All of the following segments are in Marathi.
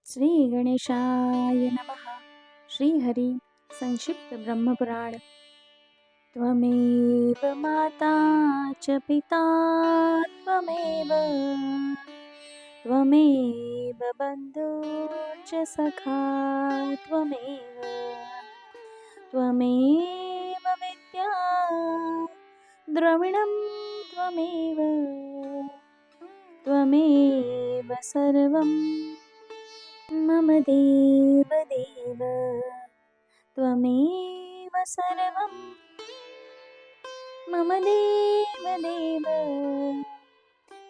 श्री गणेशाय नमः। श्रीहरि संक्षिप्त ब्रह्मपुराण। त्वमेव माता च पिता त्वमेव त्वमेव बन्धु च सखा त्वमेव त्वमेव विद्या द्रविणं त्वमेव त्वमेव सर्वं मम देव देव त्वमेव सर्वं मम देव देव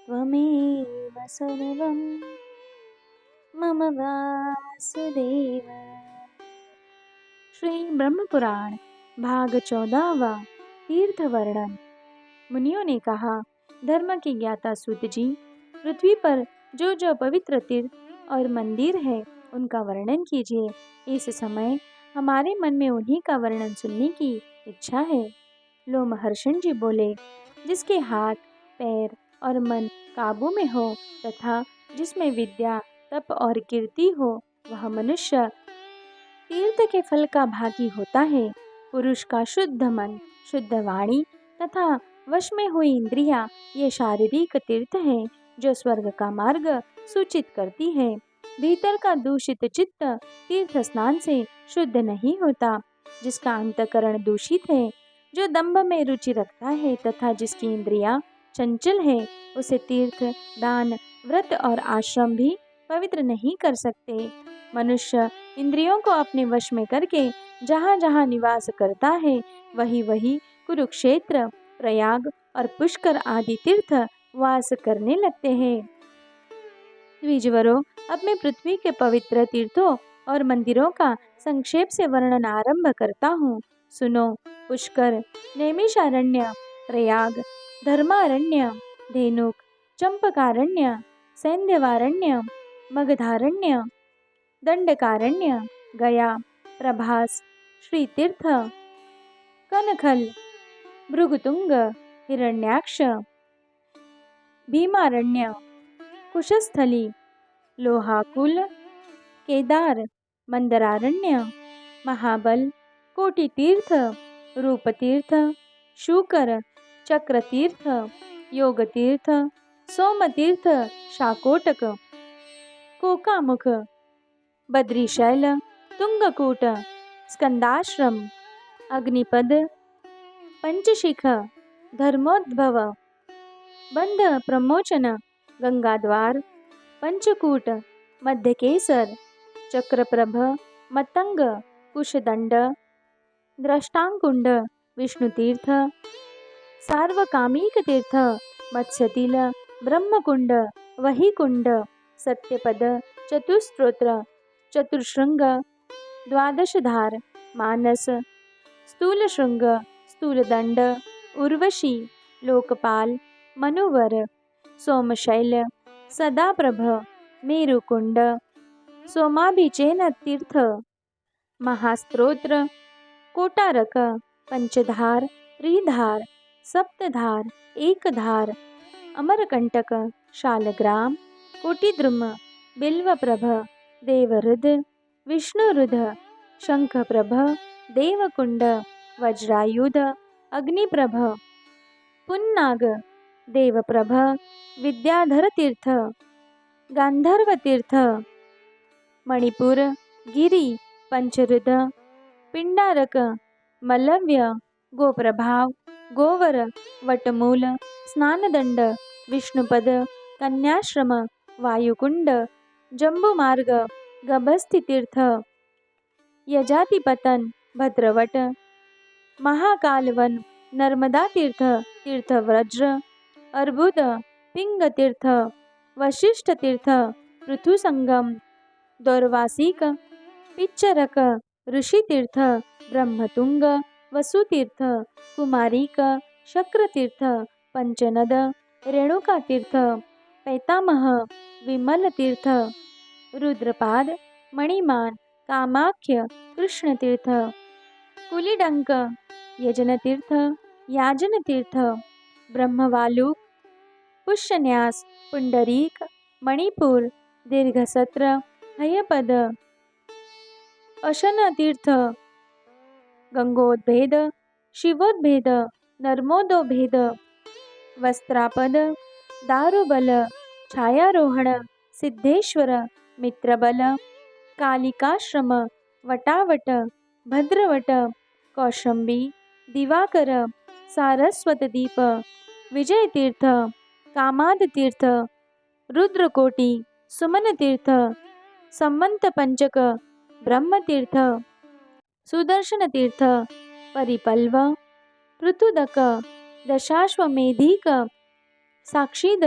त्वमेव सर्वं मम वासुदेव। श्री ब्रह्मपुराण भाग 14वां तीर्थ वर्णन। मुनियों ने कहा, धर्म के ज्ञाता सूत जी, पृथ्वी पर जो जो पवित्र तीर्थ और मंदिर है उनका वर्णन कीजिए। इस समय हमारे मन में उन्हीं का वर्णन सुनने की इच्छा है। लोमहर्षण जी बोले, जिसके हाथ पैर और मन काबू में हो तथा जिसमें विद्या तप और कीर्ति हो, वह मनुष्य तीर्थ के फल का भागी होता है। पुरुष का शुद्ध मन, शुद्ध वाणी तथा वश में हुई इंद्रियां ये शारीरिक तीर्थ हैं जो स्वर्ग का मार्ग सूचित करती है। भीतर का दूषित चित्त तीर्थ स्नान से शुद्ध नहीं होता। जिसका अंतकरण दूषित है, जो दंभ में रुचि रखता है तथा जिसकी इंद्रियां चंचल है, उसे तीर्थ, दान, व्रत और आश्रम भी पवित्र नहीं कर सकते। मनुष्य इंद्रियों को अपने वश में करके जहाँ जहाँ निवास करता है, वही वही कुरुक्षेत्र, प्रयाग और पुष्कर आदि तीर्थ वास करने लगते हैं। द्विजवरों, अब मैं पृथ्वी के पवित्र तीर्थों और मंदिरों का संक्षेप से वर्णन आरंभ करता हूँ। सुनो। पुष्कर, नैमिषारण्य, प्रयाग, धर्मारण्य, धेनुक, चंपकारण्य, सैंधवारण्य, मगधारण्य, दंडकारण्य, गया, प्रभास, श्रीतीर्थ, कनखल, भृगुतुंग, हिरण्याक्ष, भीमारण्य, कुशस्थली, लोहाकुल, केदार, मंदरारण्य, महाबल, कोटितीर्थ, रूपतीर्थ, शूकर, चक्रतीर्थ, योगतीर्थ, सोमतीर्थ, शाकोटक, कोकामुख, बद्रीशैल, तुंगकूट, स्कंदाश्रम, अग्निपद, पंचशिख, धर्मोद्भव, बंध प्रमोचन, गंगाद्वार, पंचकूट, मध्यकेसर, चक्रप्रभ, मतंग, कुशदंड, द्रष्टांकुंड, विष्णुतीर्थ, सार्वकामिक तीर्थ, मत्स्यतिल, ब्रह्मकुंड, वहीकुंड, सत्यपद, चतुस्त्रोत्र, चतुर्शृंग, द्वादशधार, मानस, स्थूलशृंग, स्थूलदंड, उर्वशी, लोकपाल, मनुवर, सोमशैल, सदाप्रभ, मेरुकुंड, सोमाभिचेन तीर्थ, महास्त्रोत्र, कोटारक, पंचधार, त्रिधार, सप्तधार, एकधार, अमरकंटक, शालग्राम, कोटिद्रुम, बिल्वप्रभ, देवहृद, विष्णुहृद, शंखप्रभ, देवकुंड, वज्रायुध, अग्निप्रभ, पुन्नाग, देवप्रभ, विद्याधर तीर्थ, गांधर्व तीर्थ, मणिपुर, गिरी, पंचरुद, पिंडारक, मलव्य, गोप्रभाव, गोवर, वटमूल, स्नानदंड, विष्णुपद, कन्याश्रम, वायुकुंड, जंबुमार्ग, गभस्तितीर्थ, यजातिपतन, भद्रवट, महाकालवन, नर्मदा तीर्थ, तीर्थव्रज, अर्बुद, पिंग तीर्थ, वशिष्ठ तीर्थ, पृथुसंगम, दौर्वासिक, पिच्चरक, ऋषितीर्थ, ब्रह्मतुंग, वसुतीर्थ, कुमारिक, शक्रतीर्थ, पंचनद, रेणुका तीर्थ, पैतामह, विमल तीर्थ, रुद्रपाद, मणिमान, कामाख्य, कृष्णतीर्थ, कुलिडंक, यजनतीर्थ, याजनतीर्थ, ब्रह्मवालुक, पुष्यन्यास, पुंडरीक, मणिपुर, दीर्घसत्र, हयपद अशनतीर्थ गंगोद्भेद शिवोद्भेद नर्मदोभेद वस्त्रापद दारुबल छायारोहण सिद्धेश्वर मित्रबल कालिकाश्रम वटावट भद्रवट कौशंबी दिवाकर सारस्वतदीप विजयतीर्थ कामादतीर्थ रुद्रकोटी सुमनतीर्थ संवंत पंचक ब्रह्मतीर्थ सुदर्शनतीर्थ परिपल्व पृथुदक दशाश्वमेधिक साक्षीद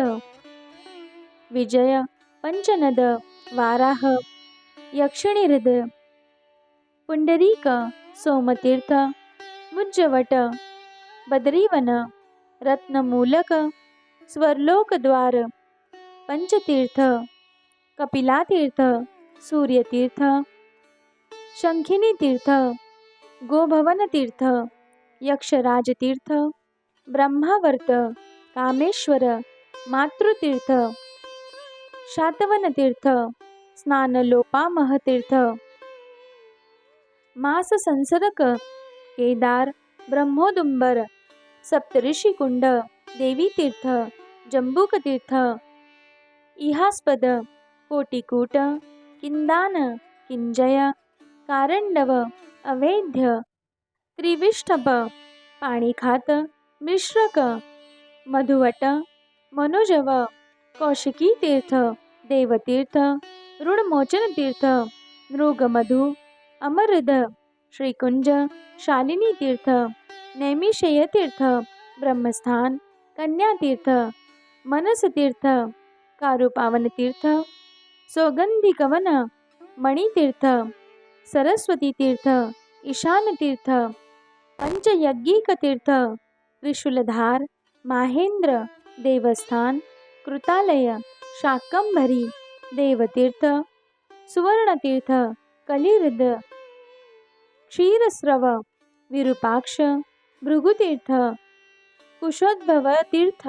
विजय पंचनद वाराह यक्षिणीहृद पुंडरीक सोमतीर्थ मुज्जवट बद्रीवन रत्नमूलक स्वर्लोकद्वार पंचतीर्थ कपिलातीर्थ सूर्यतीर्थ शंखिनीतीर्थ गोभवनतीर्थ यक्षराजतीर्थ ब्रह्मावर्त कामेश्वर मातृतीर्थ शातवनतीर्थ स्नानलोपामहतीर्थ मास संसरक केदार ब्रह्मोदुंबर सप्तऋषिकुंड देवीतीर्थ जंबुकतीर्थ इहास्पद कोटिकूट किंदान किंजय कारंडव अवेद्य त्रिविष्टप पाणिखात मिश्रक मधुवट मनोजव कौशिकी तीर्थ देवतीर्थ ऋणमोचन तीर्थ नृगमधु अमरद श्रीकुंज शालिनी तीर्थ नैमिषेय तीर्थ ब्रह्मस्थान कन्यातीर्थ मनसतीर्थ कारुपावन तीर्थ सौगंधिकवन मणितीर्थ सरस्वती तीर्थ ईशान तीर्थ पंचयज्ञिक तीर्थ त्रिशूलधार माहेंद्र देवस्थान कृतालय शाकंभरी देवतीर्थ सुवर्णतीर्थ कलिहृद क्षीरस्रव विरूपाक्ष भृगुतीर्थ कुशोद्भव तीर्थ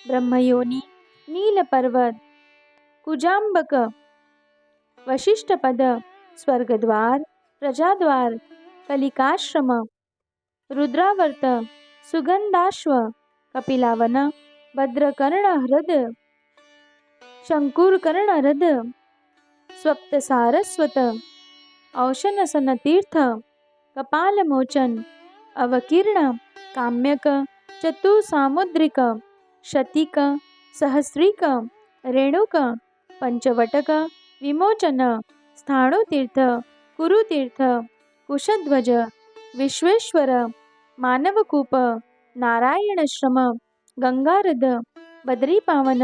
ब्रह्मयोनी नीलपर्वत कुजाम्बक वशिष्ठपद स्वर्गद्वार प्रजाद्वार कलिकाश्रम रुद्रावर्त सुगंधाश्व कपिलावन भद्रकर्ण हृद शंकुरकर्ण हृद स्वप्त सारस्वत औशनसन तीर्थ कपालमोचन अवकीर्ण काम्यक चतुसामुद्रिक शतिक सहस्रिक रेणुक पंचवटक विमोचन स्थाणुतीर्थ कुरुतीर्थ कुशध्वज विश्वेश्वर मानवकूप नारायणश्रम गंगारद बद्रीपावन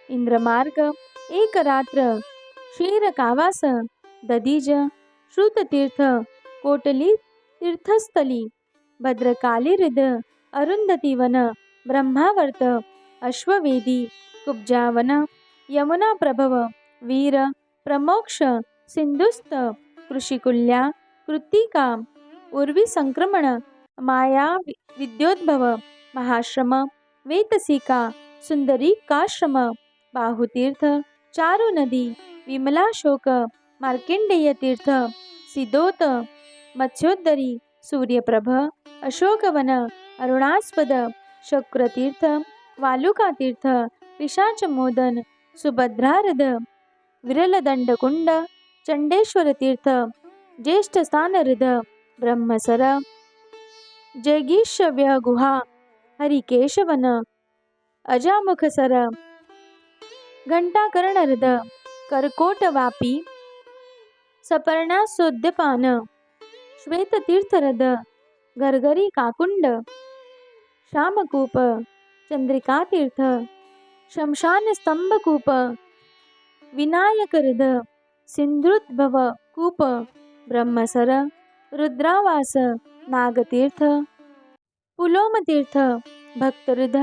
इंद्रमार्ग एकरात्र क्षीरकावास ददीज श्रुततीर्थ कोटली तीर्थस्थली भद्रकालीहृद अरुंधतीवन ब्रह्मावर्त अश्ववेदी कुब्जावन यमुना प्रभव वीर प्रमोक्ष सिंधुस्त कृषिकुल्या कृत्तिका उर्वी संक्रमण माया विद्योद्भव महाश्रम वेतसिका सुंदरीकाश्रम बाहुतीर्थ चारु नदी विमलाशोक मार्कंडेय तीर्थ सिद्धोत मत्स्योदरी सूर्यप्रभ अशोकवन अरुणास्पद शक्रतीर्थ वालुकातीर्थ पिशाचमोदन सुभद्रारद विरलदंडकुंड चंडेश्वर तीर्थ ज्येष्ठस्थानहृद ब्रह्मसर जैगीष्यव्य गुहा हरिकेशवन अजामुखसर घंटाकर्णहृद कर्कोटवापी सपर्णासोद्यपान श्वेततीर्थहृद घरघरी काकुंड श्यामकूप चंद्रिकातीर्थ शमशान स्तंभकूप विनायकहृद सिंधुद्भव कूप ब्रह्मसर रुद्रावास नागतीर्थ पुलोमतीर्थ भक्तहृद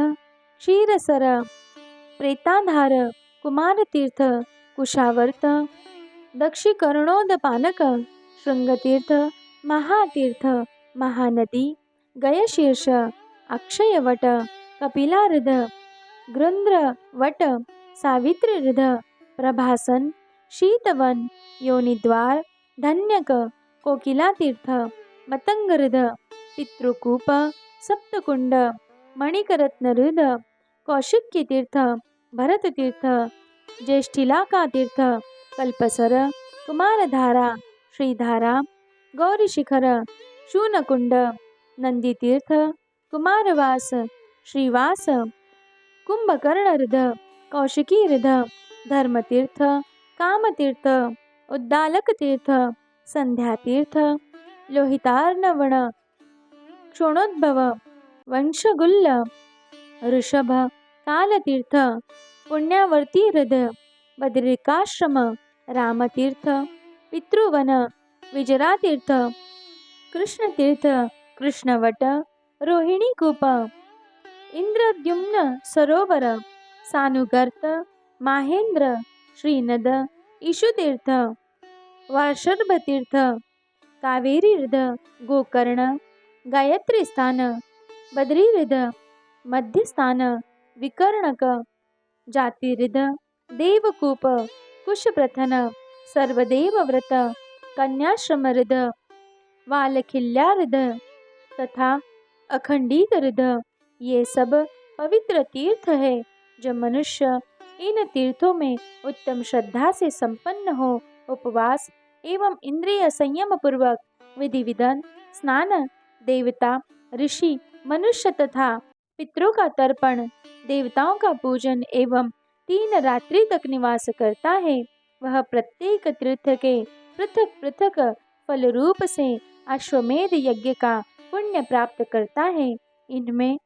क्षीरसर प्रेताधार कुमारतीर्थ कुशावर्त दक्षिकर्णोदपानक शृंगतीर्थ महातीर्थ महानदी गयशीर्ष अक्षयवट कपिलाहृद गृंद्रवट सावित्रीहृद प्रभासन शीतवन, योनिद्वार, धन्यक, कोकिला तीर्थ, मतंगहृद, पितृकूप, सप्तकुंड, मणिकरत्नहृद, कौशिक्य तीर्थ, भरत तीर्थ, ज्येष्ठिलाका तीर्थ, कल्पसर, कुमारधारा, श्रीधारा, गौरीशिखर, शूनकुंड, नंदीतीर्थ, कुमारवास, श्रीवास, कुंभकर्णहृद, कौशिकीहृद, धर्मतीर्थ, कामतीर्थ, उद्दालकतीर्थ, संध्यातीर्थ, लोहितार्णवण, क्षोणोद्भव, वंशगुल्ल, ऋषभ, कालतीर्थ, पुण्यावर्तीहृद, बद्रिकाश्रम, रामतीर्थ, पितृवन, विजरातीर्थ, कृष्णतीर्थ, कृष्णवट, रोहिणीकूप, इंद्रद्युम्न सरोवर, सानुगर्त, माहेंद्र, श्रीनद, ईशुतीर्थ, वार्षर्भतीर्थ, कावेरीहृद, गोकर्ण, गायत्री स्थान, बद्रीहृद, मध्यस्थान, विकर्णक, जातिहृद, देवकूप, कुशप्रथन, सर्वदेव व्रत, कन्याश्रमहृद, वालखिल्याहृद तथा अखंडित हृद, ये सब पवित्र तीर्थ है। जो मनुष्य इन तीर्थों में उत्तम श्रद्धा से संपन्न हो, उपवास एवं इंद्रिय संयम पूर्वक विधि विधान स्नान, देवता, ऋषि, मनुष्य तथा पितरों का तर्पण, देवताओं का पूजन एवं 3 रात्रि तक निवास करता है, वह प्रत्येक तीर्थ के पृथक पृथक फल रूप से अश्वमेध यज्ञ का पुण्य प्राप्त करता है। इनमें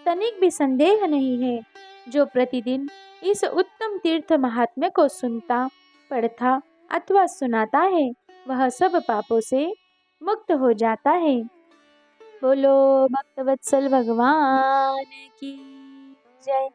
तनिक भी संदेह नहीं है। जो प्रतिदिन इस उत्तम तीर्थ महात्म्य को सुनता, पढ़ता अथवा सुनाता है, वह सब पापों से मुक्त हो जाता है। बोलो भक्तवत्सल भगवान की जय।